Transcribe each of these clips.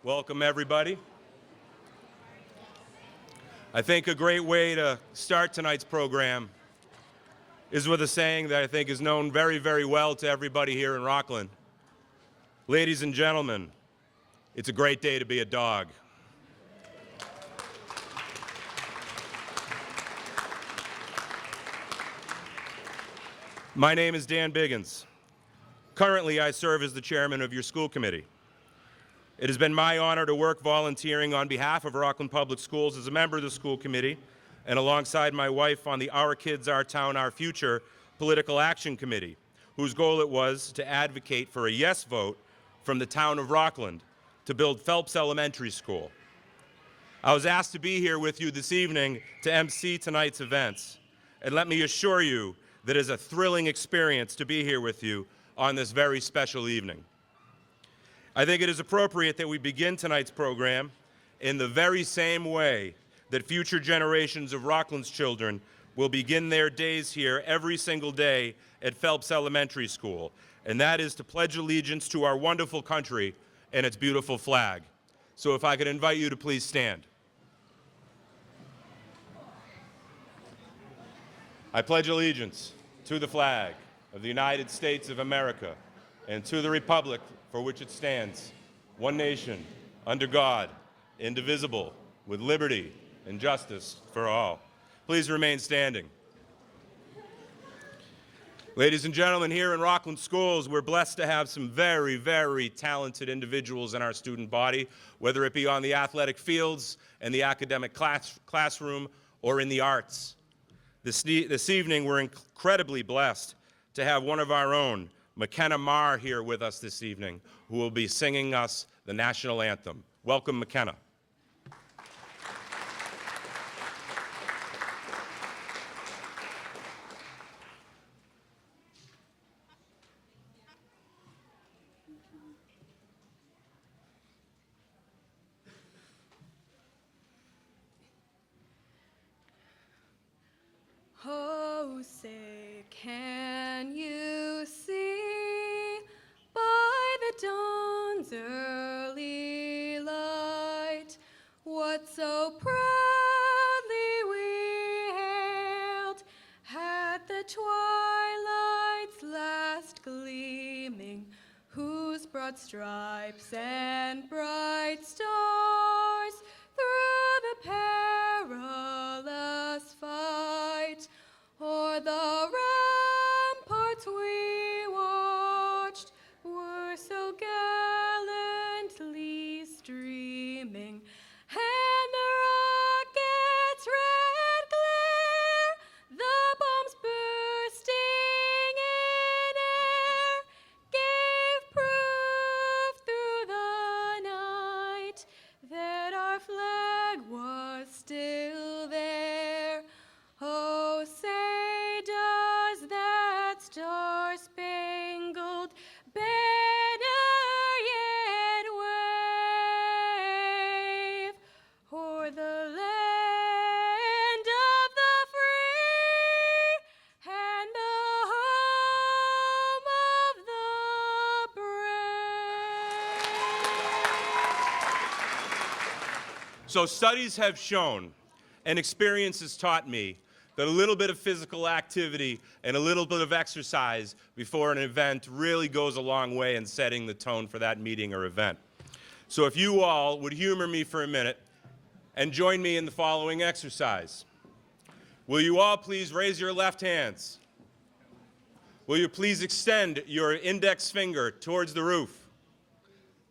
Welcome, everybody. I think a great way to start tonight's program is with a saying that I think is known very, very well to everybody here in Rockland. Ladies and gentlemen, it's a great day to be a dog. My name is Dan Biggins. Currently, I serve as the chairman of your school committee. It has been my honor to work volunteering on behalf of Rockland Public Schools as a member of the school committee and alongside my wife on the Our Kids, Our Town, Our Future Political Action Committee, whose goal it was to advocate for a yes vote from the town of Rockland to build Phelps Elementary School. I was asked to be here with you this evening to MC tonight's events, and let me assure you that it is a thrilling experience to be here with you on this very special evening. I think it is appropriate that we begin tonight's program in the very same way that future generations of Rockland's children will begin their days here every single day at Phelps Elementary School, and that is to pledge allegiance to our wonderful country and its beautiful flag. So if I could invite you to please stand. I pledge allegiance to the flag of the United States of America and to the republic for which it stands, one nation, under God, indivisible, with liberty and justice for all. Please remain standing. Ladies and gentlemen, here in Rockland Schools, we're blessed to have some very, very talented individuals in our student body, whether it be on the athletic fields, in the academic classroom, or in the arts. This evening, we're incredibly blessed to have one of our own, McKenna Marr, here with us this evening, who will be singing us the national anthem. Welcome, McKenna. Oh, say, can you see by the dawn's early light what so proudly we hailed at the twilight's last gleaming, whose broad stripes and bright stars through the perilous fight o'er the ramparts we watched were so gallantly streaming, and the rocket's red glare, the bombs bursting in air, gave proof through the night that our flag was still there. Oh, say does that star-spangled banner yet wave o'er the land of the free and the home of the brave? So studies have shown, and experience has taught me, that a little bit of physical activity and a little bit of exercise before an event really goes a long way in setting the tone for that meeting or event. So if you all would humor me for a minute and join me in the following exercise. Will you all please raise your left hands? Will you please extend your index finger towards the roof?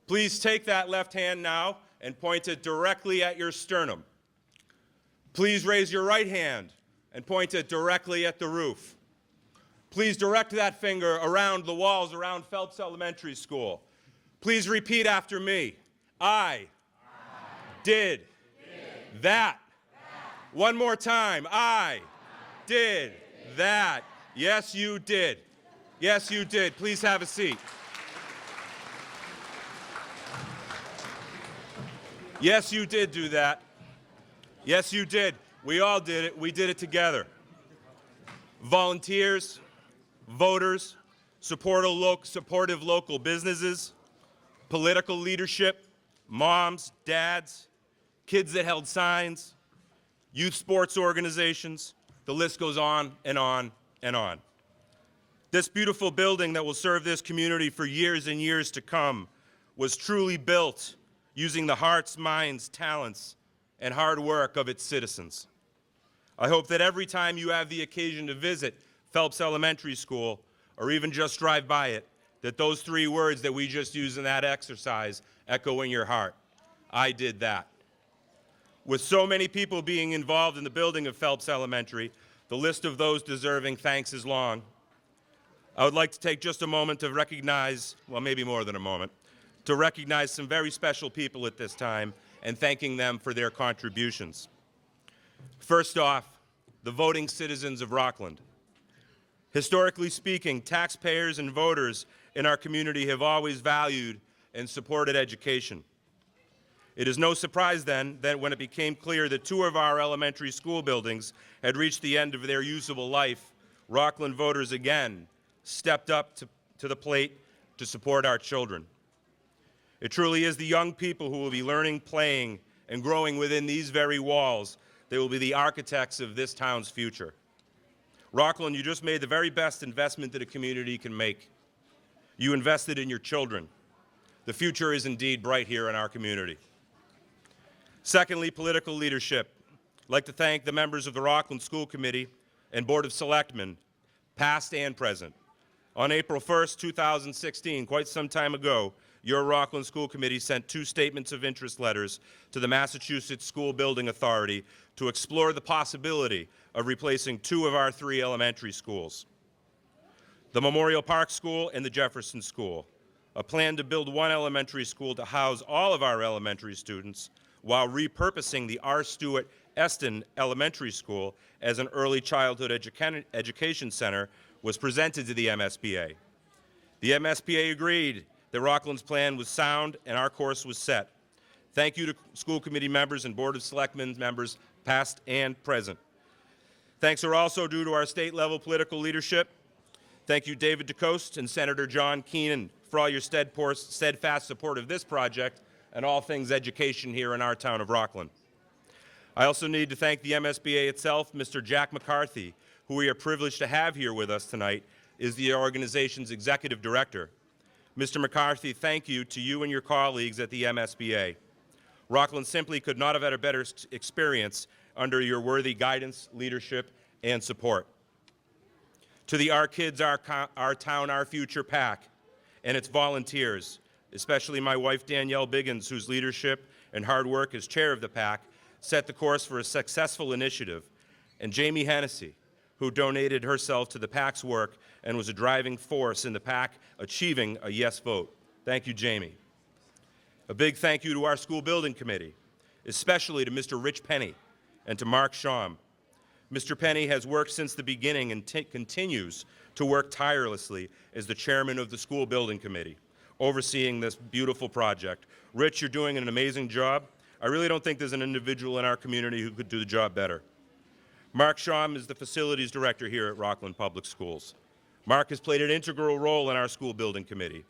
Please take that left hand now and point it directly at your sternum. Please raise your right hand and point it directly at the roof. Please direct that finger around the walls around Phelps Elementary School. Please repeat after me. I did that. One more time. I did that. Yes, you did. Yes, you did. Please have a seat. Yes, you did do that. Yes, you did. We all did it. We did it together. Volunteers, voters, supportive local businesses, political leadership, moms, dads, kids that held signs, youth sports organizations. The list goes on and on and on. This beautiful building that will serve this community for years and years to come was truly built using the hearts, minds, talents, and hard work of its citizens. I hope that every time you have the occasion to visit Phelps Elementary School, or even just drive by it, that those three words that we just used in that exercise echo in your heart. I did that. With so many people being involved in the building of Phelps Elementary, the list of those deserving thanks is long. I would like to take just a moment to recognize, well, maybe more than a moment, to recognize some very special people at this time and thanking them for their contributions. First off, the voting citizens of Rockland. Historically speaking, taxpayers and voters in our community have always valued and supported education. It is no surprise then that when it became clear that two of our elementary school buildings had reached the end of their usable life, Rockland voters again stepped up to the plate to support our children. It truly is the young people who will be learning, playing, and growing within these very walls that will be the architects of this town's future. Rockland, you just made the very best investment that a community can make. You invested in your children. The future is indeed bright here in our community. Secondly, political leadership. I'd like to thank the members of the Rockland School Committee and Board of Selectmen, past and present. On April 1st, 2016, quite some time ago, your Rockland School Committee sent 2 statements of interest letters to the Massachusetts School Building Authority to explore the possibility of replacing 2 of our 3 elementary schools, the Memorial Park School and the Jefferson School. A plan to build 1 elementary school to house all of our elementary students while repurposing the R. Stewart Eston Elementary School as an early childhood education center was presented to the MSBA. The MSBA agreed that Rockland's plan was sound and our course was set. Thank you to school committee members and Board of Selectmen members, past and present. Thanks are also due to our state-level political leadership. Thank you, David DeCoste and Senator John Keenan, for all your steadfast support of this project and all things education here in our town of Rockland. I also need to thank the MSBA itself. Mr. Jack McCarthy, who we are privileged to have here with us tonight, is the organization's executive director. Mr. McCarthy, thank you to you and your colleagues at the MSBA. Rockland simply could not have had a better experience under your worthy guidance, leadership, and support. To the Our Kids, Our Town, Our Future PAC and its volunteers, especially my wife Danielle Biggins, whose leadership and hard work as chair of the PAC set the course for a successful initiative, and Jamie Hennessy, who donated herself to the PAC's work and was a driving force in the PAC achieving a yes vote. Thank you, Jamie. A big thank you to our school building committee, especially to Mr. Rich Penny and to Mark Schaum. Mr. Penny has worked since the beginning and continues to work tirelessly as the chairman of the school building committee, overseeing this beautiful project. Rich, you're doing an amazing job. I really don't think there's an individual in our community who could do the job better. Mark Schaum is the facilities director here at Rockland Public Schools. Mark has played an integral role in our school building committee.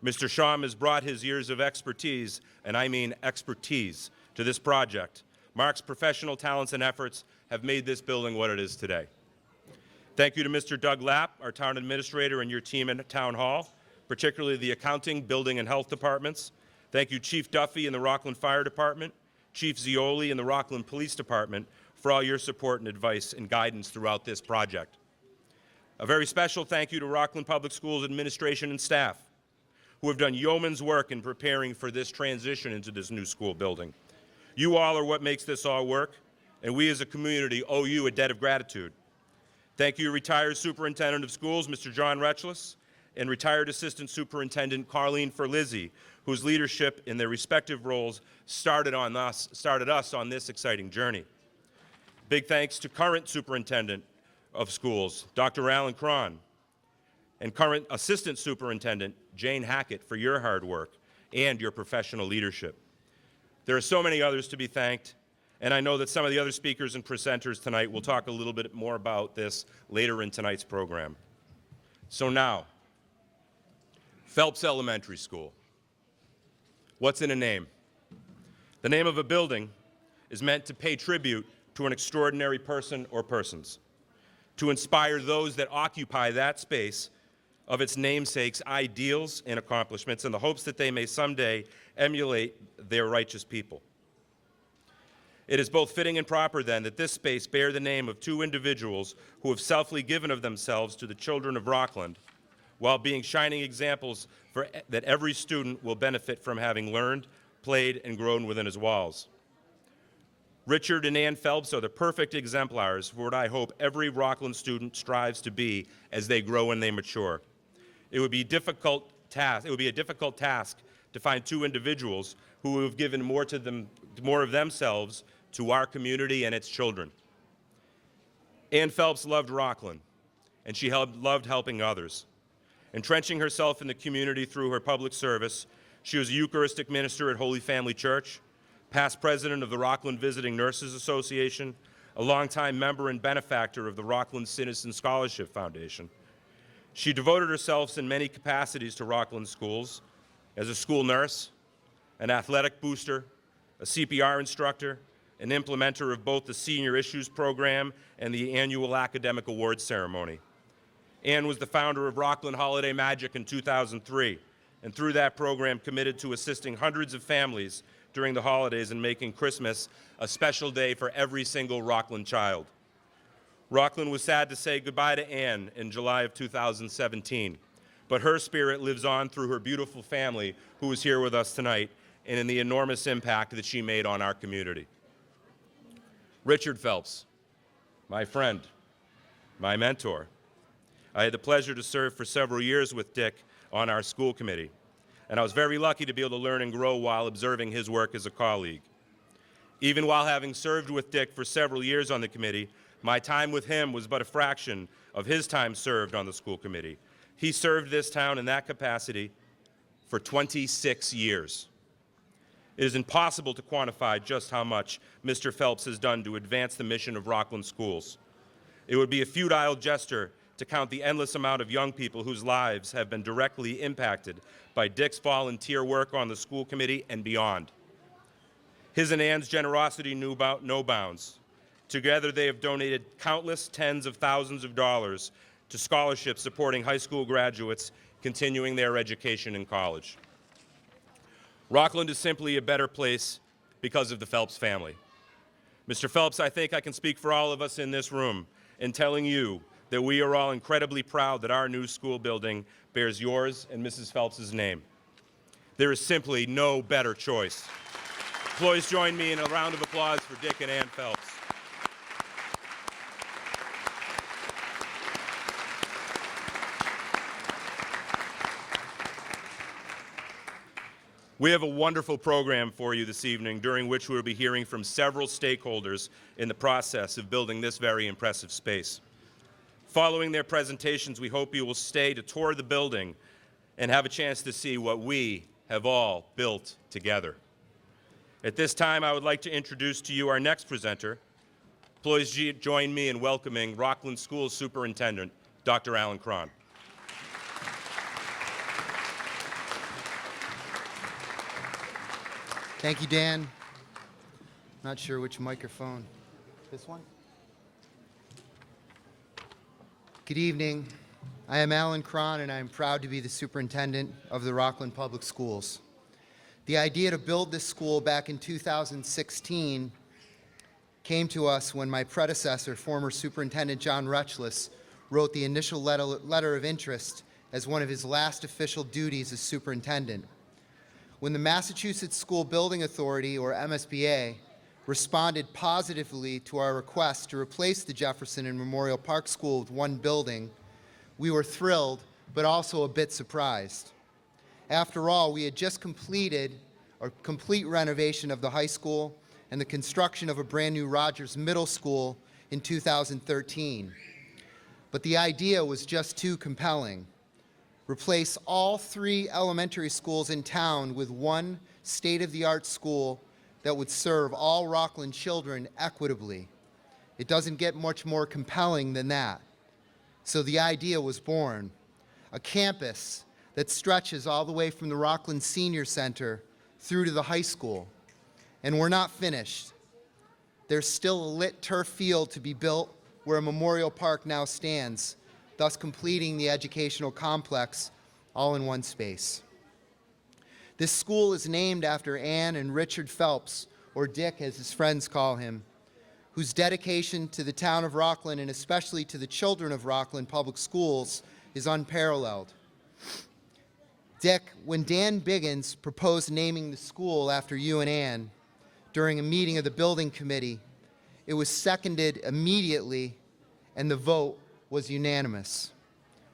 Mr. Schaum has brought his years of expertise, and I mean expertise, to this project. Mark's professional talents and efforts have made this building what it is today. Thank you to Mr. Doug Lapp, our town administrator, and your team at Town Hall, particularly the accounting, building, and health departments. Thank you, Chief Duffy in the Rockland Fire Department, Chief Zioli in the Rockland Police Department, for all your support and advice and guidance throughout this project. A very special thank you to Rockland Public Schools administration and staff, who have done yeoman's work in preparing for this transition into this new school building. You all are what makes this all work, and we as a community owe you a debt of gratitude. Thank you, retired Superintendent of Schools, Mr. John Retchless, and retired Assistant Superintendent Carleen Ferlizzi, whose leadership in their respective roles started us on this exciting journey. Big thanks to current Superintendent of Schools, Dr. Alan Cron, and current Assistant Superintendent Jane Hackett for your hard work and your professional leadership. There are so many others to be thanked, and I know that some of the other speakers and presenters tonight will talk a little bit more about this later in tonight's program. So now, Phelps Elementary School. What's in a name? The name of a building is meant to pay tribute to an extraordinary person or persons, to inspire those that occupy that space of its namesake's ideals and accomplishments in the hopes that they may someday emulate their righteous people. It is both fitting and proper, then, that this space bear the name of two individuals who have selflessly given of themselves to the children of Rockland, while being shining examples that every student will benefit from having learned, played, and grown within his walls. Richard and Ann Phelps are the perfect exemplars for what I hope every Rockland student strives to be as they grow and they mature. It would be a difficult task to find two individuals who have given more of themselves to our community and its children. Ann Phelps loved Rockland, and she loved helping others. Entrenching herself in the community through her public service, she was a Eucharistic minister at Holy Family Church, past president of the Rockland Visiting Nurses Association, a longtime member and benefactor of the Rockland Citizen Scholarship Foundation. She devoted herself in many capacities to Rockland schools as a school nurse, an athletic booster, a CPR instructor, an implementer of both the Senior Issues Program and the annual Academic Awards Ceremony. Ann was the founder of Rockland Holiday Magic in 2003, and through that program committed to assisting hundreds of families during the holidays and making Christmas a special day for every single Rockland child. Rockland was sad to say goodbye to Ann in July of 2017, but her spirit lives on through her beautiful family who is here with us tonight and in the enormous impact that she made on our community. Richard Phelps, my friend, my mentor. I had the pleasure to serve for several years with Dick on our school committee, and I was very lucky to be able to learn and grow while observing his work as a colleague. Even while having served with Dick for several years on the committee, my time with him was but a fraction of his time served on the school committee. He served this town in that capacity for 26 years. It is impossible to quantify just how much Mr. Phelps has done to advance the mission of Rockland schools. It would be a futile gesture to count the endless amount of young people whose lives have been directly impacted by Dick's volunteer work on the school committee and beyond. His and Ann's generosity knew no bounds. Together, they have donated countless tens of thousands of dollars to scholarships supporting high school graduates continuing their education in college. Rockland is simply a better place because of the Phelps family. Mr. Phelps, I think I can speak for all of us in this room in telling you that we are all incredibly proud that our new school building bears yours and Mrs. Phelps' name. There is simply no better choice. Please join me in a round of applause for Dick and Ann Phelps. We have a wonderful program for you this evening, during which we will be hearing from several stakeholders in the process of building this very impressive space. Following their presentations, we hope you will stay to tour the building and have a chance to see what we have all built together. At this time, I would like to introduce to you our next presenter. Please join me in welcoming Rockland School Superintendent, Dr. Alan Cron. Thank you, Dan. Not sure which microphone. This one? Good evening. I am Alan Cron, and I am proud to be the superintendent of the Rockland Public Schools. The idea to build this school back in 2016 came to us when my predecessor, former Superintendent John Rutchless, wrote the initial letter of interest as one of his last official duties as superintendent. When the Massachusetts School Building Authority, or MSBA, responded positively to our request to replace the Jefferson and Memorial Park School with one building, we were thrilled, but also a bit surprised. After all, we had just completed a complete renovation of the high school and the construction of a brand new Rogers Middle School in 2013. But the idea was just too compelling. Replace all 3 elementary schools in town with one state-of-the-art school that would serve all Rockland children equitably. It doesn't get much more compelling than that. So the idea was born. A campus that stretches all the way from the Rockland Senior Center through to the high school. And we're not finished. There's still a lit turf field to be built where a memorial park now stands, thus completing the educational complex all in one space. This school is named after Anne and Richard Phelps, or Dick as his friends call him, whose dedication to the town of Rockland and especially to the children of Rockland Public Schools is unparalleled. Dick, when Dan Biggins proposed naming the school after you and Anne during a meeting of the building committee, it was seconded immediately and the vote was unanimous.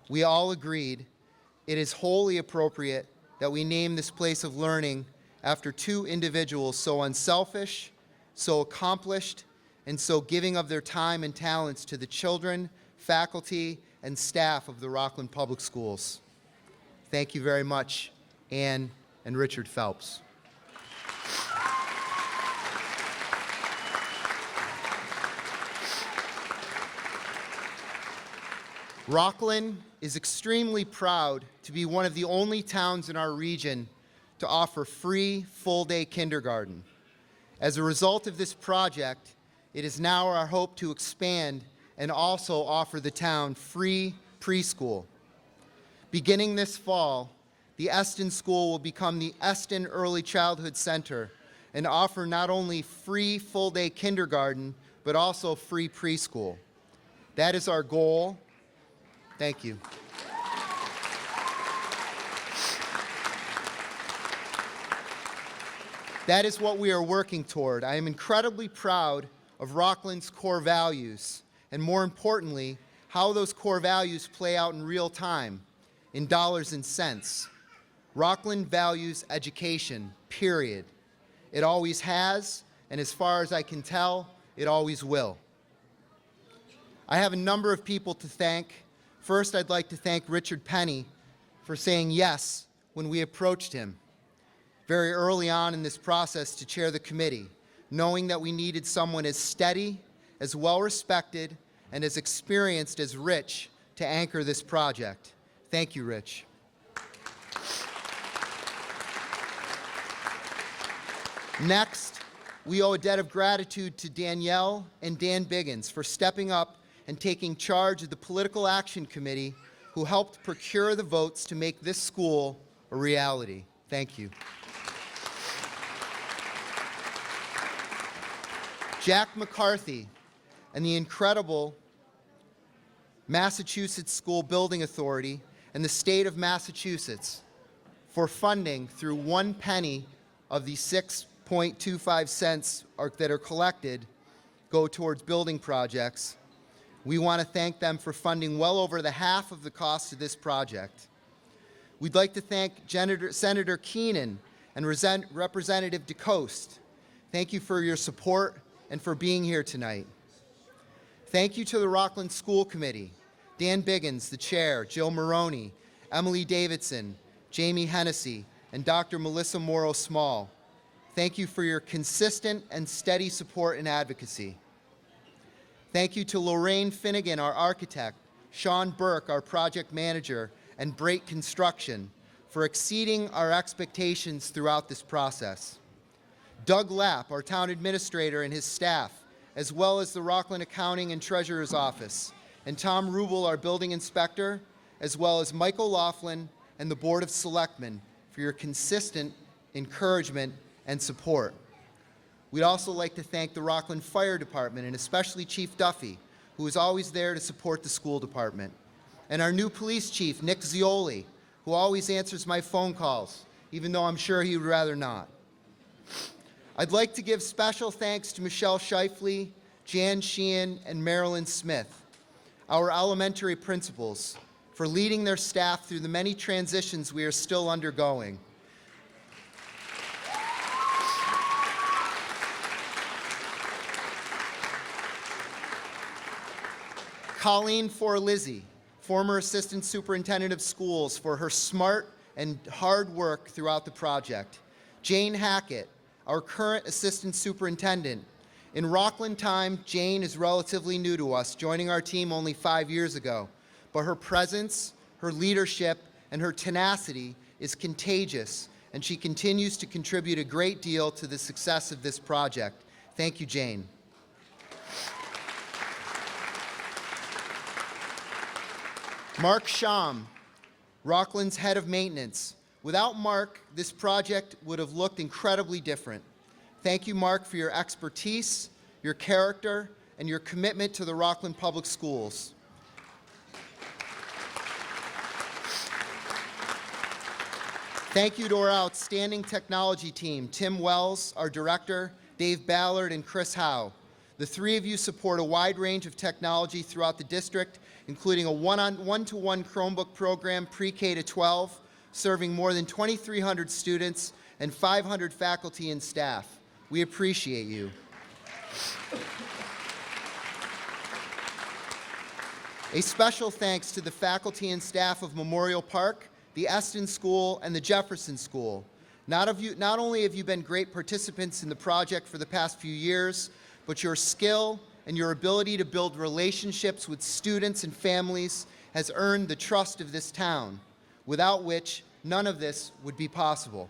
We all agreed it is wholly appropriate that we name this place of learning after two individuals so unselfish, so accomplished, and so giving of their time and talents to the children, faculty, and staff of the Rockland Public Schools. Thank you very much, Anne and Richard Phelps. Rockland is extremely proud to be one of the only towns in our region to offer free full-day kindergarten. As a result of this project, it is now our hope to expand and also offer the town free preschool. Beginning this fall, the Eston School will become the Eston Early Childhood Center and offer not only free full-day kindergarten, but also free preschool. That is our goal. Thank you. That is what we are working toward. I am incredibly proud of Rockland's core values, and more importantly, how those core values play out in real time, in dollars and cents. Rockland values education, period. It always has, and as far as I can tell, it always will. I have a number of people to thank. First, I'd like to thank Richard Penny for saying yes when we approached him very early on in this process to chair the committee, knowing that we needed someone as steady, as well-respected, and as experienced as Rich to anchor this project. Thank you, Rich. Next, we owe a debt of gratitude to Danielle and Dan Biggins for stepping up and taking charge of the Political Action Committee, who helped procure the votes to make this school a reality. Thank you. Jack McCarthy and the incredible Massachusetts School Building Authority and the state of Massachusetts for funding through 1 penny of the 6.25 cents that are collected go towards building projects. We want to thank them for funding well over the half of the cost of this project. We'd like to thank Senator Keenan and Representative DeCoste. Thank you for your support and for being here tonight. Thank you to the Rockland School Committee, Dan Biggins, the chair, Jill Maroney, Emily Davidson, Jamie Hennessy, and Dr. Melissa Morrow-Small. Thank you for your consistent and steady support and advocacy. Thank you to Lorraine Finnegan, our architect, Sean Burke, our project manager, and Brake Construction for exceeding our expectations throughout this process. Doug Lapp, our town administrator, and his staff, as well as the Rockland Accounting and Treasurer's Office, and Tom Rubel, our building inspector, as well as Michael Laughlin and the Board of Selectmen for your consistent encouragement and support. We'd also like to thank the Rockland Fire Department, and especially Chief Duffy, who is always there to support the school department. And our new police chief, Nick Zioli, who always answers my phone calls, even though I'm sure he would rather not. I'd like to give special thanks to Michelle Shifley, Jan Sheehan, and Marilyn Smith, our elementary principals, for leading their staff through the many transitions we are still undergoing. Colleen Forlizzi, former Assistant Superintendent of Schools, for her smart and hard work throughout the project. Jane Hackett, our current Assistant Superintendent. In Rockland time, Jane is relatively new to us, joining our team only 5 years ago. But her presence, her leadership, and her tenacity is contagious and she continues to contribute a great deal to the success of this project. Thank you, Jane. Mark Sham, Rockland's head of maintenance. Without Mark, this project would have looked incredibly different. Thank you, Mark, for your expertise, your character, and your commitment to the Rockland Public Schools. Thank you to our outstanding technology team, Tim Wells, our director, Dave Ballard, and Chris Howe. The three of you support a wide range of technology throughout the district, including a one-to-one Chromebook program pre-K to 12, serving more than 2,300 students and 500 faculty and staff. We appreciate you. A special thanks to the faculty and staff of Memorial Park, the Eston School, and the Jefferson School. Not only have you been great participants in the project for the past few years, but your skill and your ability to build relationships with students and families has earned the trust of this town, without which none of this would be possible.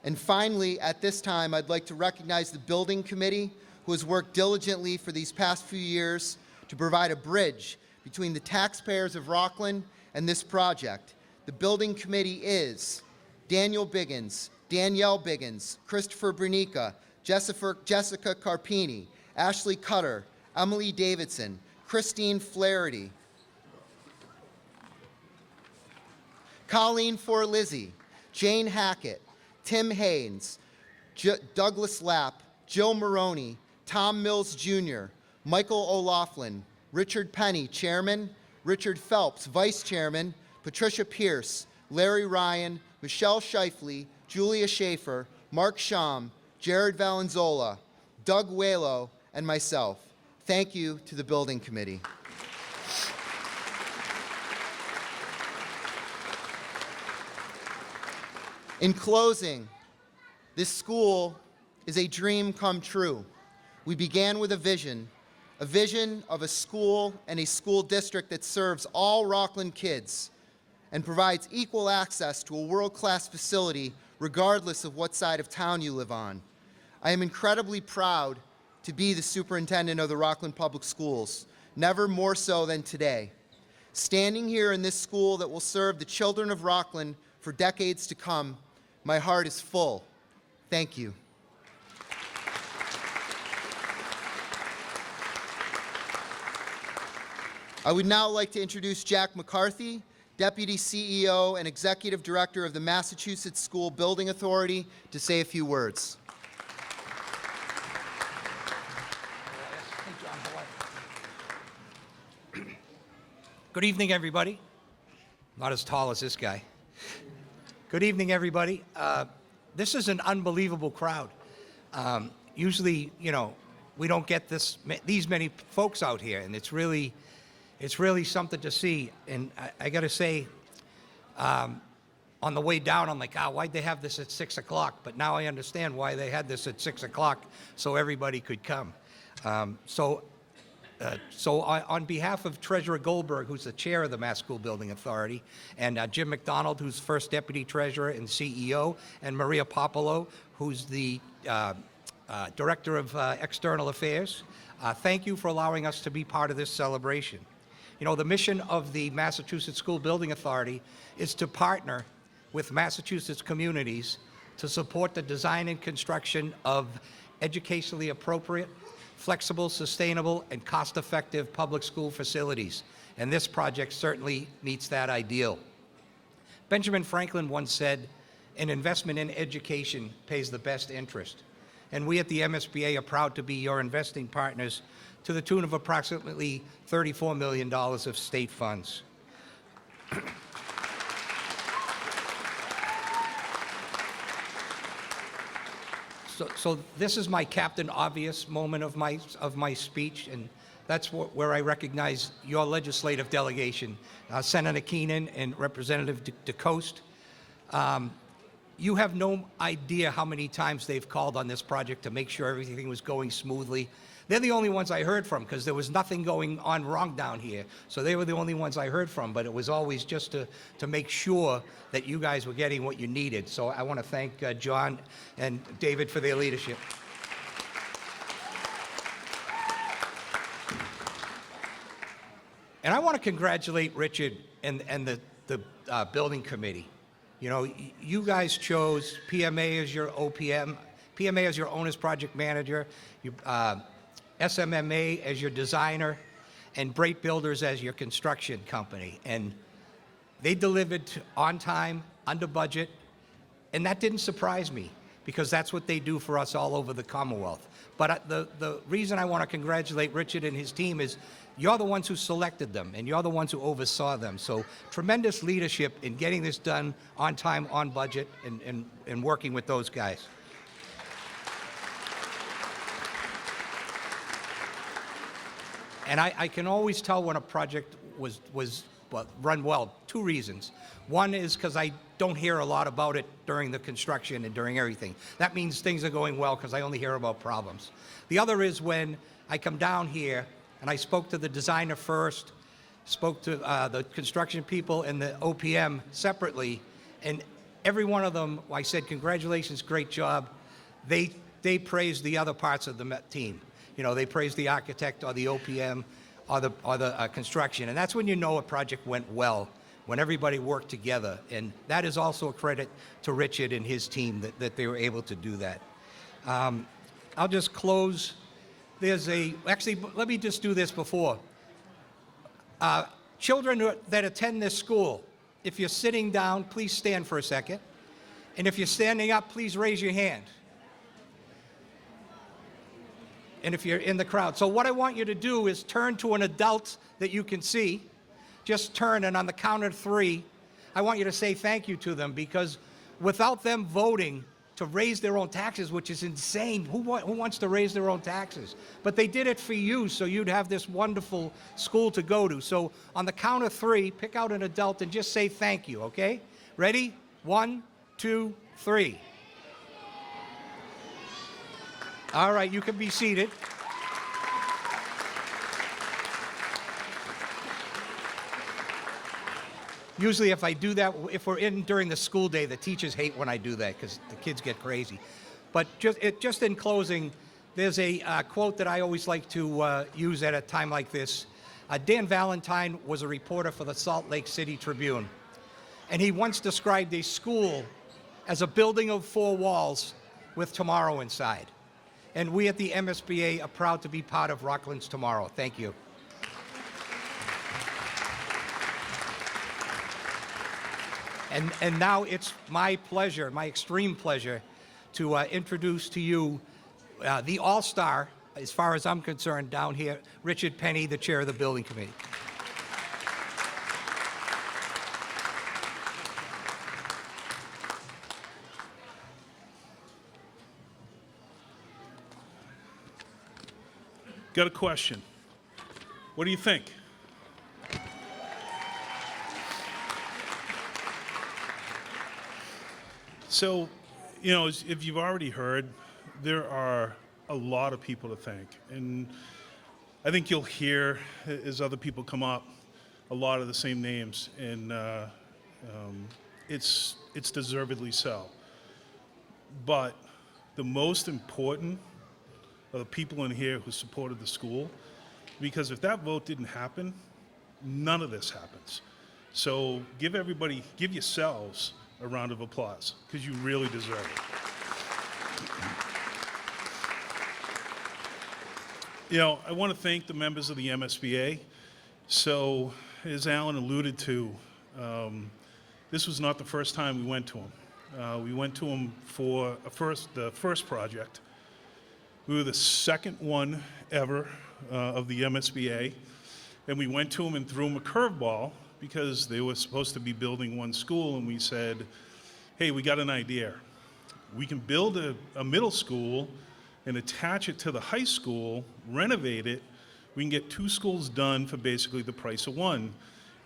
And finally, at this time, I'd like to recognize the building committee, who has worked diligently for these past few years to provide a bridge between the taxpayers of Rockland and this project. The building committee is Daniel Biggins, Danielle Biggins, Christopher Bernica, Jessica Carpini, Ashley Cutter, Emily Davidson, Christine Flaherty, Colleen Forlizzi, Jane Hackett, Tim Haynes, Douglas Lapp, Jill Maroney, Tom Mills Jr., Michael O'Laughlin, Richard Penny, Chairman, Richard Phelps, Vice Chairman, Patricia Pierce, Larry Ryan, Michelle Shifley, Julia Schaefer, Mark Sham, Jared Valenzola, Doug Whalo, and myself. Thank you to the building committee. In closing, this school is a dream come true. We began with a vision of a school and a school district that serves all Rockland kids and provides equal access to a world-class facility regardless of what side of town you live on. I am incredibly proud to be the superintendent of the Rockland Public Schools, never more so than today. Standing here in this school that will serve the children of Rockland for decades to come, my heart is full. Thank you. I would now like to introduce Jack McCarthy, Deputy CEO and Executive Director of the Massachusetts School Building Authority, to say a few words. Good evening, everybody. Not as tall as this guy. Good evening, everybody. This is an unbelievable crowd. Usually, we don't get these many folks out here, and it's really something to see. And I got to say, on the way down, I'm like, why'd they have this at 6 o'clock? But now I understand why they had this at 6 o'clock, so everybody could come. So on behalf of Treasurer Goldberg, who's the chair of the Mass School Building Authority, and Jim McDonald, who's first deputy treasurer and CEO, and Maria Popolo, who's the director of external affairs, thank you for allowing us to be part of this celebration. The mission of the Massachusetts School Building Authority is to partner with Massachusetts communities to support the design and construction of educationally appropriate, flexible, sustainable, and cost-effective public school facilities. And this project certainly meets that ideal. Benjamin Franklin once said, "An investment in education pays the best interest." And we at the MSBA are proud to be your investing partners to the tune of approximately $34 million of state funds. So this is my Captain Obvious moment of my speech, and that's where I recognize your legislative delegation, Senator Keenan and Representative DeCoste. You have no idea how many times they've called on this project to make sure everything was going smoothly. They're the only ones I heard from because there was nothing going on wrong down here. So they were the only ones I heard from, but it was always just to make sure that you guys were getting what you needed. So I want to thank John and David for their leadership. And I want to congratulate Richard and the building committee. You know, you guys chose PMA as your OPM, PMA as your owner's project manager, SMMA as your designer, and Bright Builders as your construction company. And they delivered on time, under budget, and that didn't surprise me because that's what they do for us all over the Commonwealth. But the reason I want to congratulate Richard and his team is you're the ones who selected them, and you're the ones who oversaw them. So tremendous leadership in getting this done on time, on budget, and working with those guys. And I can always tell when a project was run well. Two reasons. One is because I don't hear a lot about it during the construction and during everything. That means things are going well because I only hear about problems. The other is when I come down here and I spoke to the designer first, spoke to the construction people and the OPM separately, and every one of them, I said, congratulations, great job. They praised the other parts of the team. You know, they praised the architect or the OPM or the construction. And that's when you know a project went well, when everybody worked together. And that is also a credit to Richard and his team that they were able to do that. I'll just close. Actually, let me just do this before. Children that attend this school, if you're sitting down, please stand for a second. And if you're standing up, please raise your hand. And if you're in the crowd. So what I want you to do is turn to an adult that you can see. Just turn, and on the count of 3, I want you to say thank you to them, because without them voting to raise their own taxes, which is insane, who wants to raise their own taxes? But they did it for you, so you'd have this wonderful school to go to. So on the count of 3, pick out an adult and just say thank you, okay? Ready? 1, 2, 3. All right, you can be seated. Usually if I do that, if we're in during the school day, the teachers hate when I do that because the kids get crazy. But just in closing, there's a quote that I always like to use at a time like this. Dan Valentine was a reporter for the Salt Lake City Tribune, and he once described a school as a building of 4 walls with tomorrow inside. And we at the MSBA are proud to be part of Rockland's tomorrow. Thank you. And now it's my pleasure, my extreme pleasure, to introduce to you the all-star, as far as I'm concerned, down here, Richard Penny, the chair of the building committee. Got a question. What do you think? So, you know, if you've already heard, there are a lot of people to thank. And I think you'll hear, as other people come up, a lot of the same names. And it's deservedly so. But the most important are the people in here who supported the school, because if that vote didn't happen, none of this happens. So give yourselves a round of applause, because you really deserve it. You know, I want to thank the members of the MSBA. So, as Alan alluded to, this was not the first time we went to him. We went to him for the first project. We were the second one ever of the MSBA, and we went to them and threw them a curveball because they were supposed to be building one school, and we said, hey, we got an idea. We can build a middle school and attach it to the high school, renovate it. We can get 2 schools done for basically the price of one.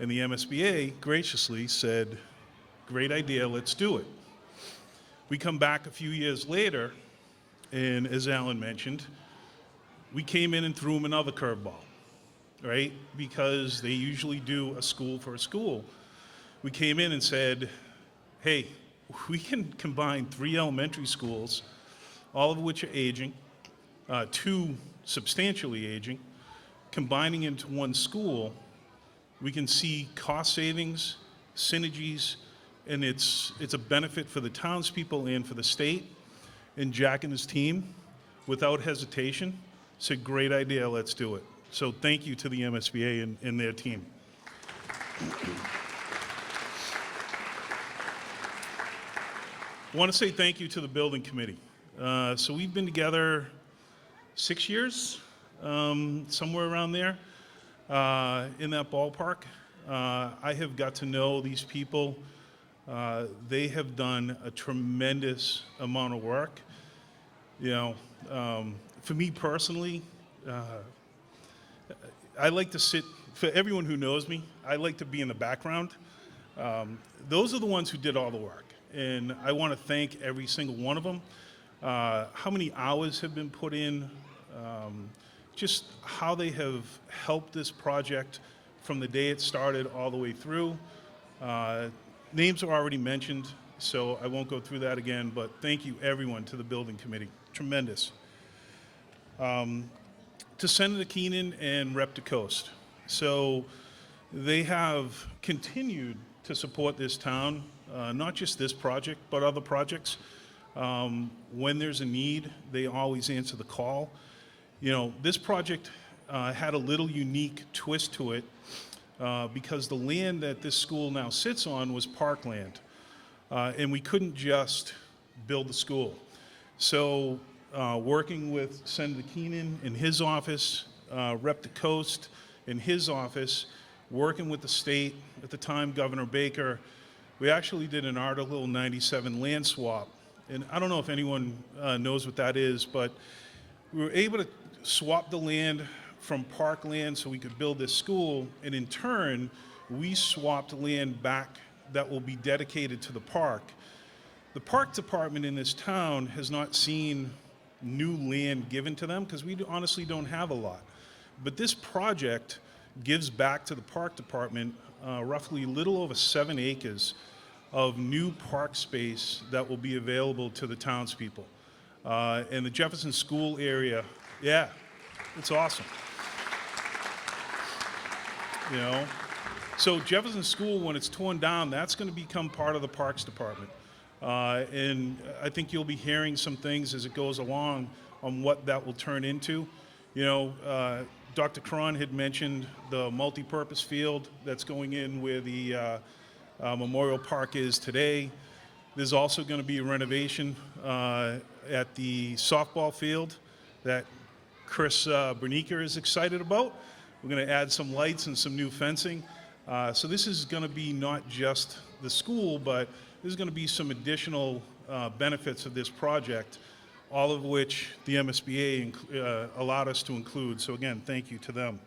And the MSBA graciously said, great idea, let's do it. We come back a few years later, and as Alan mentioned, we came in and threw them another curveball, right? Because they usually do a school for a school. We came in and said, hey, we can combine 3 elementary schools, all of which are aging, 2 substantially aging, combining into one school. We can see cost savings, synergies, and it's a benefit for the townspeople and for the state. And Jack and his team, without hesitation, said, great idea, let's do it. So thank you to the MSBA and their team. I want to say thank you to the building committee. So we've been together 6 years, somewhere around there, in that ballpark. I have got to know these people. They have done a tremendous amount of work. You know, for me personally, I like to sit, for everyone who knows me, I like to be in the background. Those are the ones who did all the work. And I want to thank every single one of them. How many hours have been put in, just how they have helped this project from the day it started all the way through. Names are already mentioned, so I won't go through that again, but thank you everyone to the building committee. Tremendous. To Senator Keenan and Rep. DeCoste. So they have continued to support this town, not just this project, but other projects. When there's a need, they always answer the call. You know, this project had a little unique twist to it because the land that this school now sits on was parkland, and we couldn't just build the school. So working with Senator Keenan in his office, Rep. DeCoste in his office, working with the state, at the time Governor Baker, we actually did an Article 97 land swap. And I don't know if anyone knows what that is, but we were able to swap the land from parkland so we could build this school, and in turn, we swapped land back that will be dedicated to the park. The park department in this town has not seen new land given to them because we honestly don't have a lot. But this project gives back to the park department roughly a little over 7 acres of new park space that will be available to the townspeople. And the Jefferson School area, yeah, it's awesome. You know, so Jefferson School, when it's torn down, that's going to become part of the Parks Department. And I think you'll be hearing some things as it goes along on what that will turn into. You know, Dr. Cron had mentioned the multi-purpose field that's going in where the Memorial Park is today. There's also going to be a renovation at the softball field that Chris Berniker is excited about. We're going to add some lights and some new fencing. So this is going to be not just the school, but there's going to be some additional benefits of this project, all of which the MSBA allowed us to include. So again, thank you to them.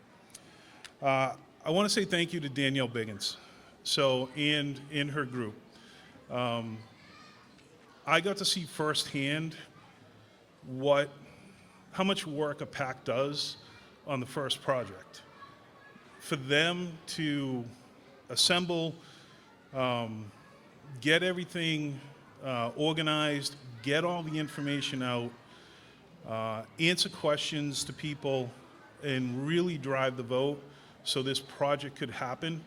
I want to say thank you to Danielle Biggins, and in her group. I got to see firsthand how much work a PAC does on the first project. For them to assemble, get everything organized, get all the information out, answer questions to people, and really drive the vote so this project could happen.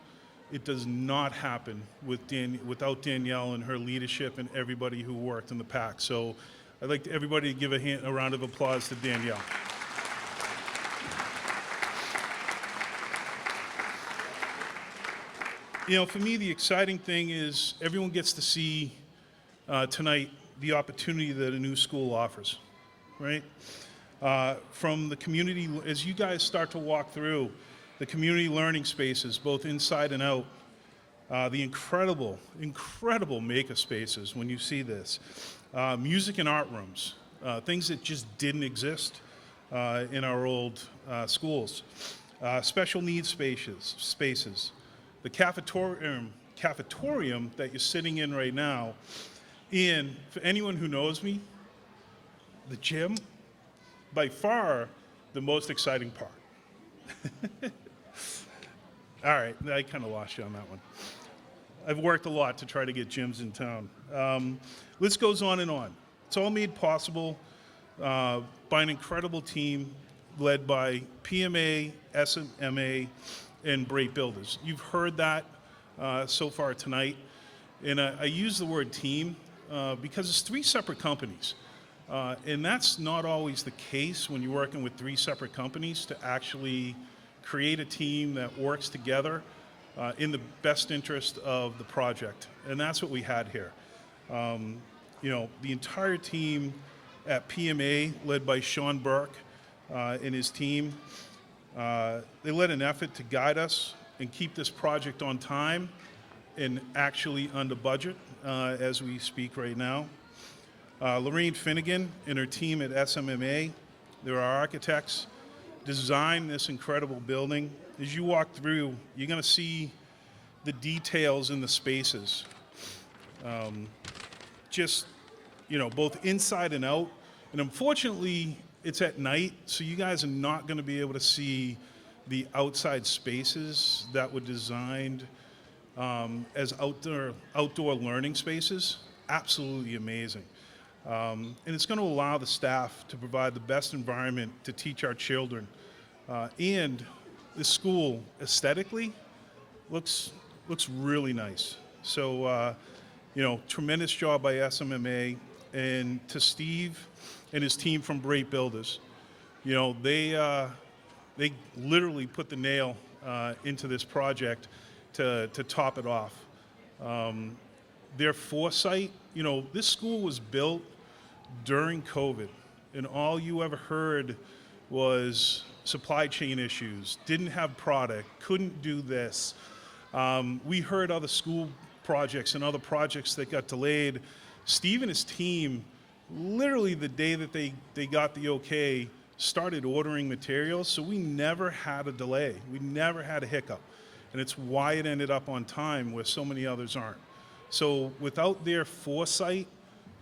It does not happen without Danielle and her leadership and everybody who worked in the PAC. So I'd like everybody to give a round of applause to Danielle. You know, for me, the exciting thing is everyone gets to see tonight the opportunity that a new school offers, right? From the community, as you guys start to walk through the community learning spaces, both inside and out, the incredible, incredible maker spaces when you see this, music and art rooms, things that just didn't exist in our old schools, special needs spaces, the cafetorium that you're sitting in right now, and for anyone who knows me, the gym, by far the most exciting part. All right, I kind of lost you on that one. I've worked a lot to try to get gyms in town. List goes on and on. It's all made possible by an incredible team led by PMA, SMA, and Brake Builders. You've heard that so far tonight. And I use the word team because it's three separate companies. And that's not always the case when you're working with three separate companies to actually create a team that works together in the best interest of the project. And that's what we had here. You know, the entire team at PMA, led by Sean Burke and his team, they led an effort to guide us and keep this project on time and actually under budget as we speak right now. Lorraine Finnegan and her team at SMMA, they're our architects, designed this incredible building. As you walk through, you're going to see the details in the spaces. Just, you know, both inside and out. And unfortunately, it's at night, so you guys are not going to be able to see the outside spaces that were designed as outdoor learning spaces. Absolutely amazing. And it's going to allow the staff to provide the best environment to teach our children. And the school, aesthetically, looks really nice. So, you know, tremendous job by SMMA. And to Steve and his team from Brake Builders, you know, they literally put the nail into this project to top it off. Their foresight, you know, this school was built during COVID, and all you ever heard was supply chain issues, didn't have product, couldn't do this. We heard other school projects and other projects that got delayed. Steve and his team, literally the day that they got the okay, started ordering materials, so we never had a delay. We never had a hiccup. And it's why it ended up on time where so many others aren't. So without their foresight,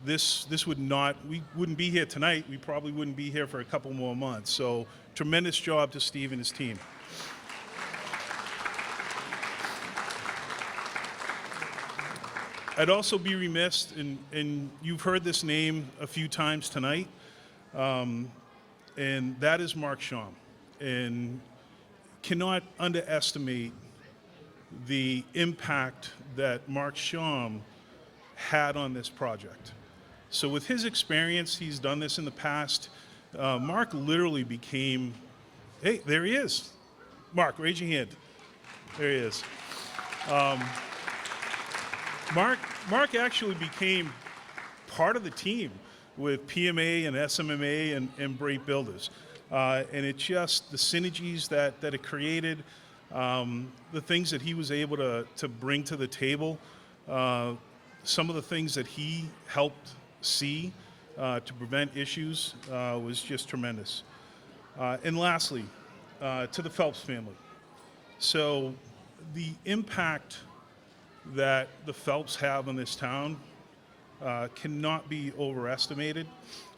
this would not, we wouldn't be here tonight. We probably wouldn't be here for a couple more months. So tremendous job to Steve and his team. I'd also be remiss, and you've heard this name a few times tonight, and that is Mark Shum. And cannot underestimate the impact that Mark Shum had on this project. So with his experience, he's done this in the past. Mark literally became, hey, there he is. Mark, raise your hand. There he is. Mark actually became part of the team with PMA and SMMA and Brake Builders. And it just, the synergies that it created, the things that he was able to bring to the table, some of the things that he helped see to prevent issues was just tremendous. And lastly, to the Phelps family. So the impact that the Phelps have on this town cannot be overestimated,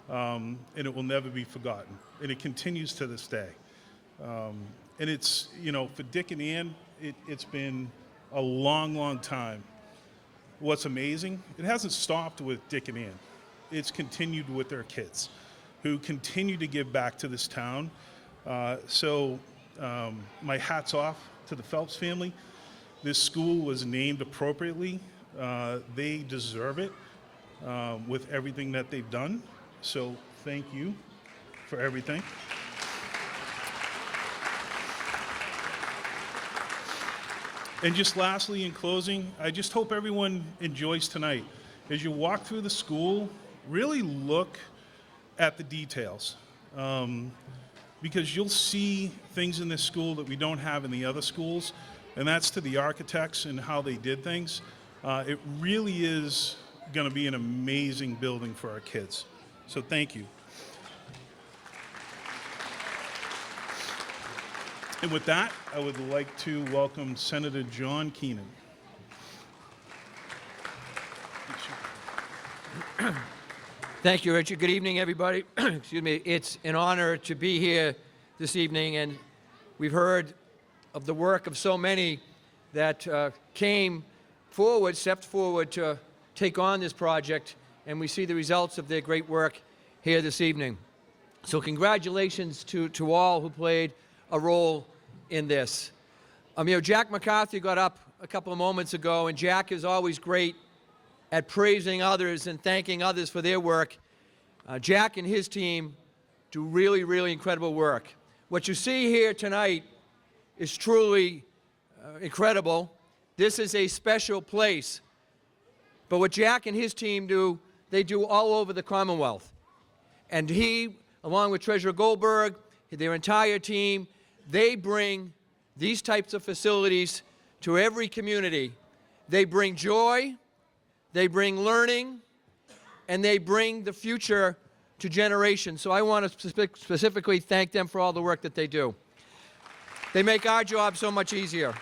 and it will never be forgotten. And it continues to this day. And it's, you know, for Dick and Ann, it's been a long, long time. What's amazing, it hasn't stopped with Dick and Ann. It's continued with their kids, who continue to give back to this town. So my hat's off to the Phelps family. This school was named appropriately. They deserve it with everything that they've done. So thank you for everything. And just lastly, in closing, I just hope everyone enjoys tonight. As you walk through the school, really look at the details. Because you'll see things in this school that we don't have in the other schools, and that's to the architects and how they did things. It really is going to be an amazing building for our kids. So thank you. And with that, I would like to welcome Senator John Keenan. Thank you, Richard. Good evening, everybody. Excuse me. It's an honor to be here this evening, and we've heard of the work of so many that came forward, stepped forward to take on this project, and we see the results of their great work here this evening. So congratulations to all who played a role in this. Jack McCarthy got up a couple of moments ago, and Jack is always great at praising others and thanking others for their work. Jack and his team do really, really incredible work. What you see here tonight is truly incredible. This is a special place. But what Jack and his team do, they do all over the Commonwealth. And he, along with Treasurer Goldberg, their entire team, they bring these types of facilities to every community. They bring joy, they bring learning, and they bring the future to generations. So I want to specifically thank them for all the work that they do. They make our job so much easier.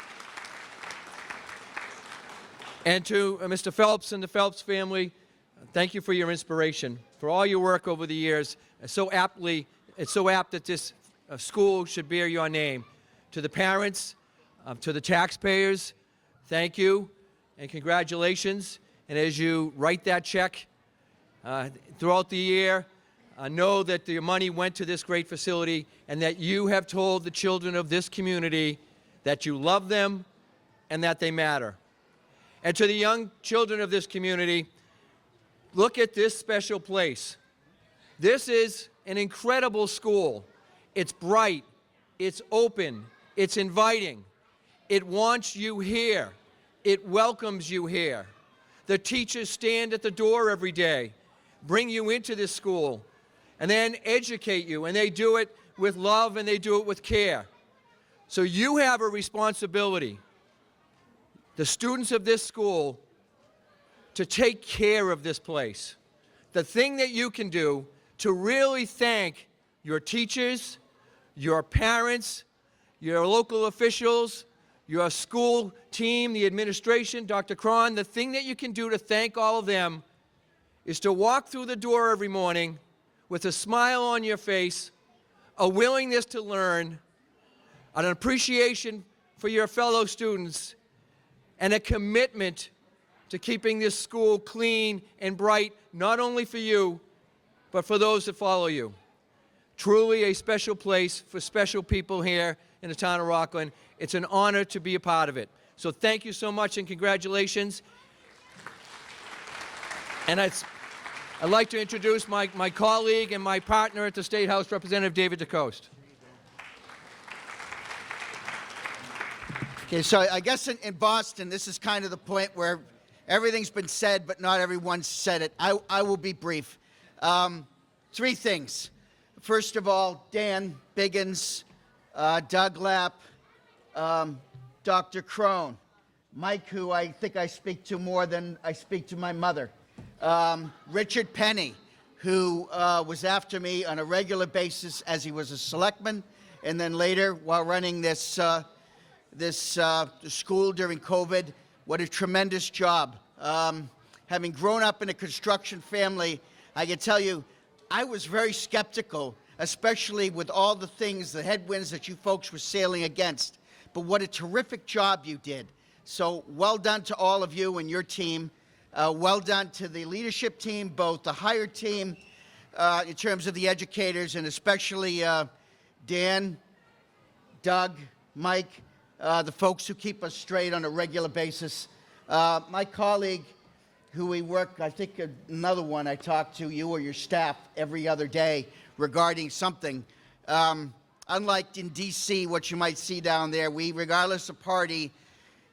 And to Mr. Phelps and the Phelps family, thank you for your inspiration, for all your work over the years. It's so apt that this school should bear your name. To the parents, to the taxpayers, thank you and congratulations. And as you write that check throughout the year, know that the money went to this great facility and that you have told the children of this community that you love them and that they matter. And to the young children of this community, look at this special place. This is an incredible school. It's bright, it's open, it's inviting. It wants you here. It welcomes you here. The teachers stand at the door every day, bring you into this school, and then educate you, and they do it with love and they do it with care. So you have a responsibility, the students of this school, to take care of this place. The thing that you can do to really thank your teachers, your parents, your local officials, your school team, the administration, Dr. Cron, the thing that you can do to thank all of them is to walk through the door every morning with a smile on your face, a willingness to learn, an appreciation for your fellow students, and a commitment to keeping this school clean and bright, not only for you, but for those that follow you. Truly a special place for special people here in the town of Rockland. It's an honor to be a part of it. So thank you so much and congratulations. And I'd like to introduce my colleague and my partner at the State House, Representative David DeCoste. Okay, so I guess in Boston, this is kind of the point where everything's been said, but not everyone's said it. I will be brief. Three things. First of all, Dan Biggins, Doug Lapp, Dr. Crone, Mike, who I think I speak to more than I speak to my mother, Richard Penny, who was after me on a regular basis as he was a selectman, and then later while running this school during COVID. What a tremendous job. Having grown up in a construction family, I can tell you, I was very skeptical, especially with all the things, the headwinds that you folks were sailing against. But what a terrific job you did. So well done to all of you and your team. Well done to the leadership team, both the higher team in terms of the educators, and especially Dan, Doug, Mike, the folks who keep us straight on a regular basis. My colleague, who we work, I think another one I talk to, you or your staff, every other day regarding something. Unlike in D.C., what you might see down there, we, regardless of party,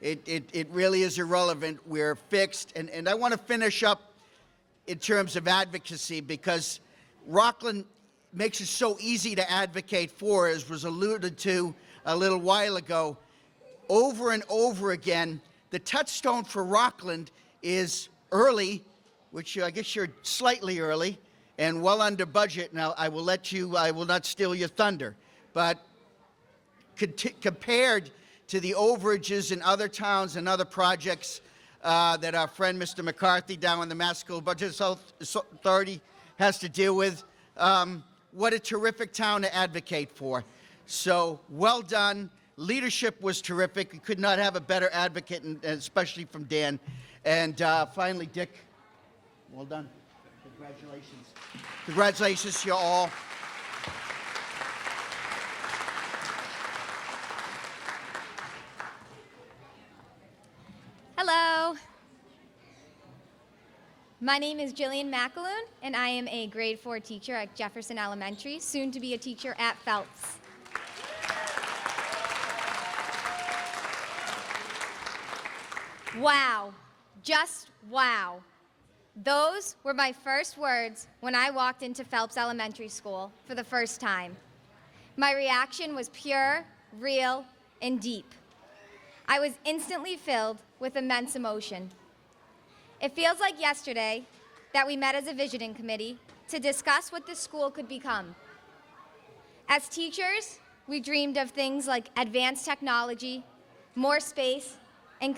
it really is irrelevant. We're fixed. And I want to finish up in terms of advocacy, because Rockland makes it so easy to advocate for, as was alluded to a little while ago. Over and over again, the touchstone for Rockland is early, which I guess you're slightly early, and well under budget. Now, I will not steal your thunder, but compared to the overages in other towns and other projects that our friend Mr. McCarthy down in the Mass School Budget Authority has to deal with, what a terrific town to advocate for. So well done. Leadership was terrific. We could not have a better advocate, and especially from Dan. And finally, Dick, well done. Congratulations. Congratulations to you all. Hello. My name is Jillian McAloon, and I am a grade 4 teacher at Jefferson Elementary, soon to be a teacher at Phelps. Wow. Just wow. Those were my first words when I walked into Phelps Elementary School for the first time. My reaction was pure, real, and deep. I was instantly filled with immense emotion. It feels like yesterday that we met as a visioning committee to discuss what this school could become. As teachers, we dreamed of things like advanced technology, more space, and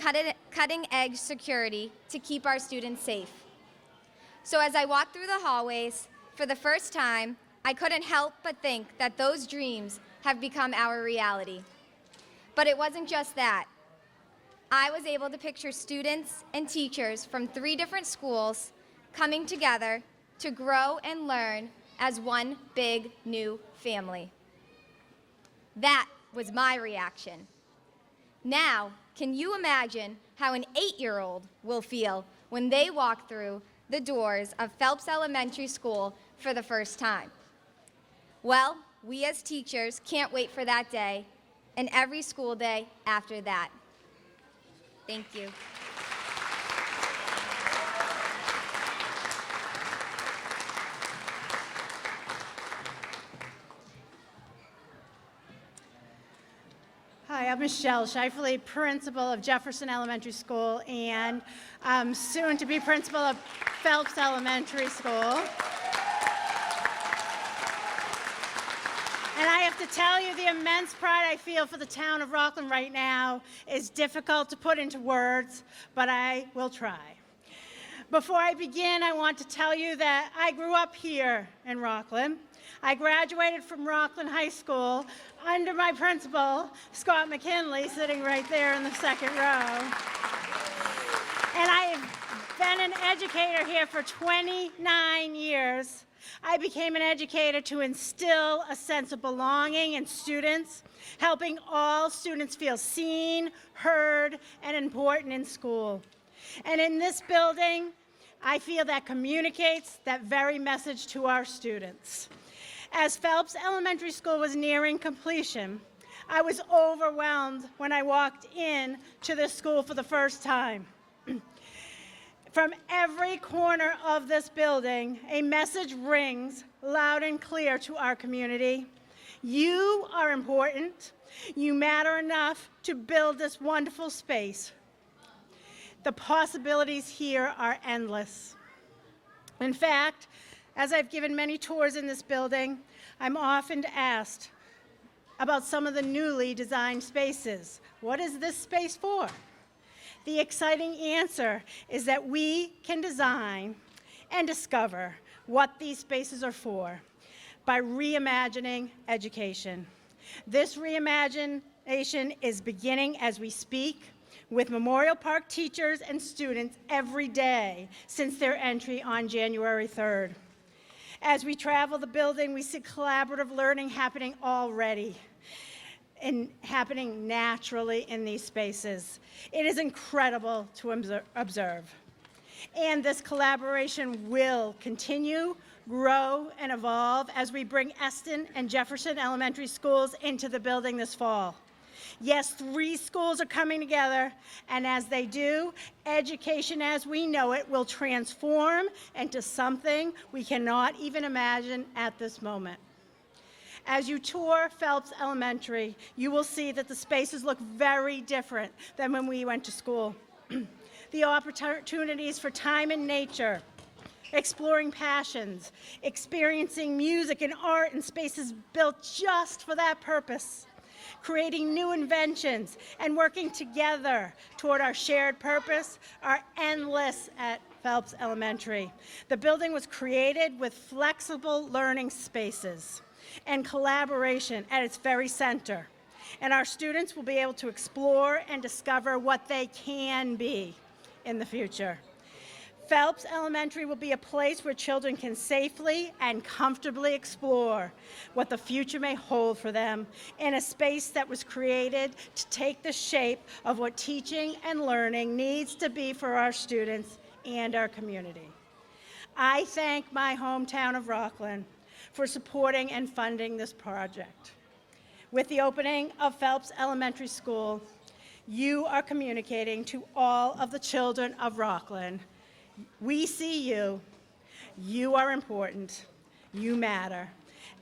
cutting-edge security to keep our students safe. So as I walked through the hallways, for the first time, I couldn't help but think that those dreams have become our reality. But it wasn't just that. I was able to picture students and teachers from 3 different schools coming together to grow and learn as one big new family. That was my reaction. Now, can you imagine how an 8-year-old will feel when they walk through the doors of Phelps Elementary School for the first time? Well, we as teachers can't wait for that day and every school day after that. Thank you. Hi, I'm Michelle Scheifele, principal of Jefferson Elementary School and soon to be principal of Phelps Elementary School. And I have to tell you, the immense pride I feel for the town of Rockland right now is difficult to put into words, but I will try. Before I begin, I want to tell you that I grew up here in Rockland. I graduated from Rockland High School under my principal, Scott McKinley, sitting right there in the second row. And I have been an educator here for 29 years. I became an educator to instill a sense of belonging in students, helping all students feel seen, heard, and important in school. And in this building, I feel that communicates that very message to our students. As Phelps Elementary School was nearing completion, I was overwhelmed when I walked in to this school for the first time. From every corner of this building, a message rings loud and clear to our community. You are important. You matter enough to build this wonderful space. The possibilities here are endless. In fact, as I've given many tours in this building, I'm often asked about some of the newly designed spaces. What is this space for? The exciting answer is that we can design and discover what these spaces are for by reimagining education. This reimagination is beginning as we speak with Memorial Park teachers and students every day since their entry on January 3rd. As we travel the building, we see collaborative learning happening already and happening naturally in these spaces. It is incredible to observe. And this collaboration will continue, grow, and evolve as we bring Eston and Jefferson Elementary Schools into the building this fall. Yes, 3 schools are coming together, and as they do, education as we know it will transform into something we cannot even imagine at this moment. As you tour Phelps Elementary, you will see that the spaces look very different than when we went to school. The opportunities for time in nature, exploring passions, experiencing music and art in spaces built just for that purpose, creating new inventions, and working together toward our shared purpose are endless at Phelps Elementary. The building was created with flexible learning spaces. and collaboration at its very center. And our students will be able to explore and discover what they can be in the future. Phelps Elementary will be a place where children can safely and comfortably explore what the future may hold for them in a space that was created to take the shape of what teaching and learning needs to be for our students and our community. I thank my hometown of Rockland for supporting and funding this project. With the opening of Phelps Elementary School, you are communicating to all of the children of Rockland, we see you, you are important, you matter,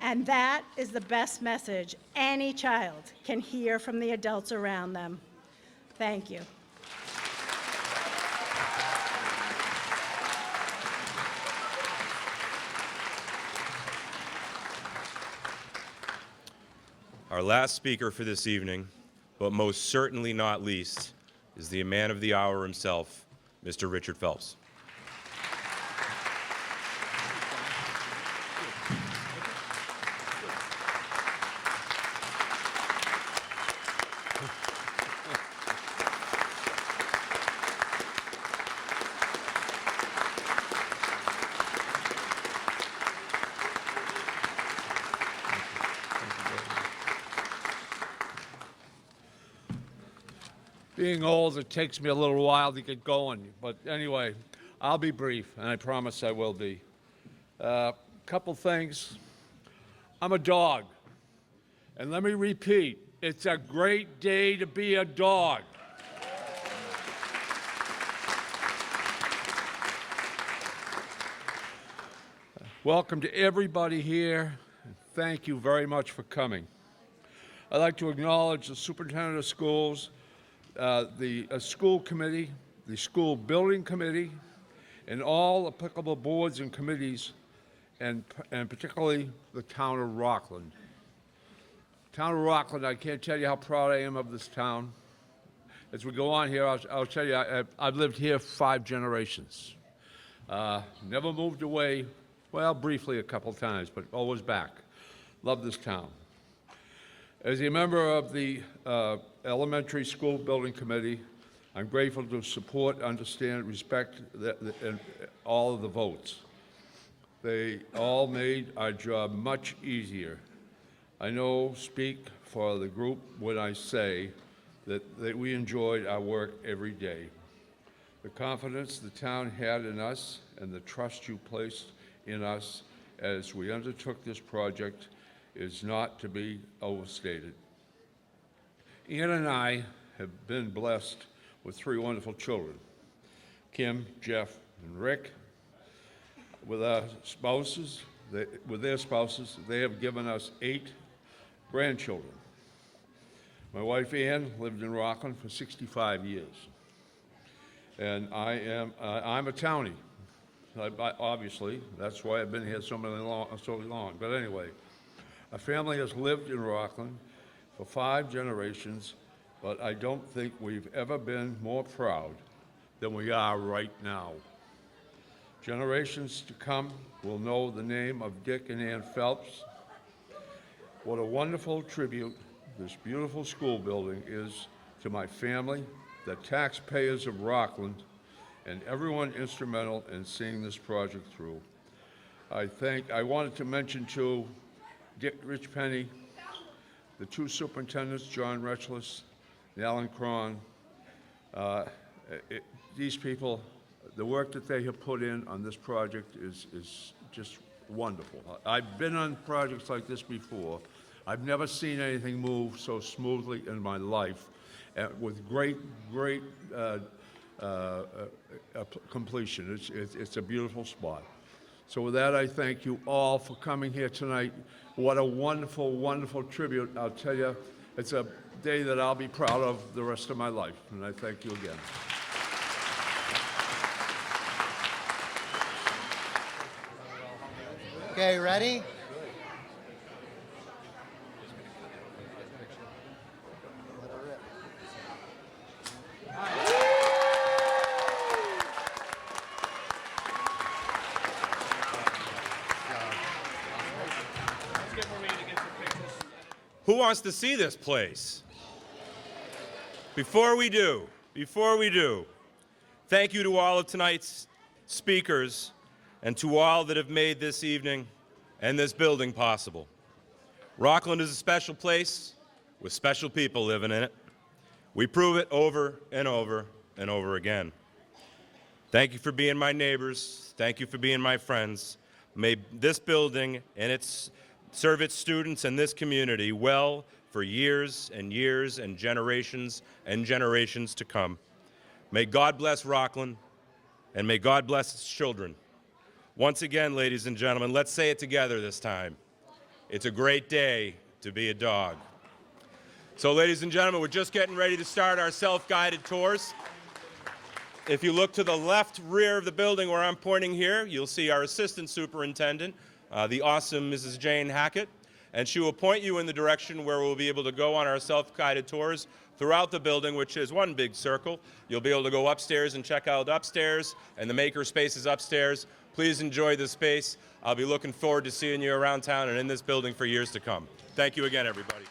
and that is the best message any child can hear from the adults around them. Thank you. Our last speaker for this evening, but most certainly not least, is the man of the hour himself, Mr. Richard Phelps. Being old, it takes me a little while to get going. But anyway, I'll be brief, and I promise I will be. Couple things. I'm a dog. And let me repeat, it's a great day to be a dog. Welcome to everybody here, and thank you very much for coming. I'd like to acknowledge the superintendent of schools, the school committee, the school building committee, and all applicable boards and committees, and particularly the town of Rockland. Town of Rockland, I can't tell you how proud I am of this town. As we go on here, I'll tell you, I've lived here 5 generations. Never moved away, well, briefly a couple times, but always back. Love this town. As a member of the Elementary School Building Committee, I'm grateful to support, understand, respect and all of the votes. They all made our job much easier. I know, speak for the group when I say that we enjoyed our work every day. The confidence the town had in us and the trust you placed in us as we undertook this project is not to be overstated. Ann and I have been blessed with 3 wonderful children, Kim, Jeff, and Rick. With their spouses, they have given us 8 grandchildren. My wife Ann lived in Rockland for 65 years, and I'm a townie. Obviously, that's why I've been here so long. But anyway, our family has lived in Rockland for 5 generations, but I don't think we've ever been more proud than we are right now. Generations to come will know the name of Dick and Ann Phelps. What a wonderful tribute this beautiful school building is to my family, the taxpayers of Rockland, and everyone instrumental in seeing this project through. I wanted to mention too, Dick Rich Penny, the 2 superintendents, John Retchless and Alan Cron. These people, the work that they have put in on this project is just wonderful. I've been on projects like this before. I've never seen anything move so smoothly in my life with great completion. It's a beautiful spot. So with that, I thank you all for coming here tonight. What a wonderful, wonderful tribute. I'll tell you, it's a day that I'll be proud of the rest of my life, and I thank you again. Okay, ready? Let's get Marie Who wants to see this place? Before we do, thank you to all of tonight's speakers and to all that have made this evening and this building possible. Rockland is a special place with special people living in it. We prove it over and over and over again. Thank you for being my neighbors. Thank you for being my friends. May this building and serve its students and this community well for years and years and generations to come. May God bless Rockland, and may God bless its children. Once again, ladies and gentlemen, let's say it together this time. It's a great day to be a dog. So, ladies and gentlemen, we're just getting ready to start our self-guided tours. If you look to the left rear of the building where I'm pointing here, you'll see our assistant superintendent, the awesome Mrs. Jane Hackett, and she will point you in the direction where we'll be able to go on our self-guided tours throughout the building, which is one big circle. You'll be able to go upstairs and check out upstairs, and the maker space is upstairs. Please enjoy the space. I'll be looking forward to seeing you around town and in this building for years to come. Thank you again, everybody.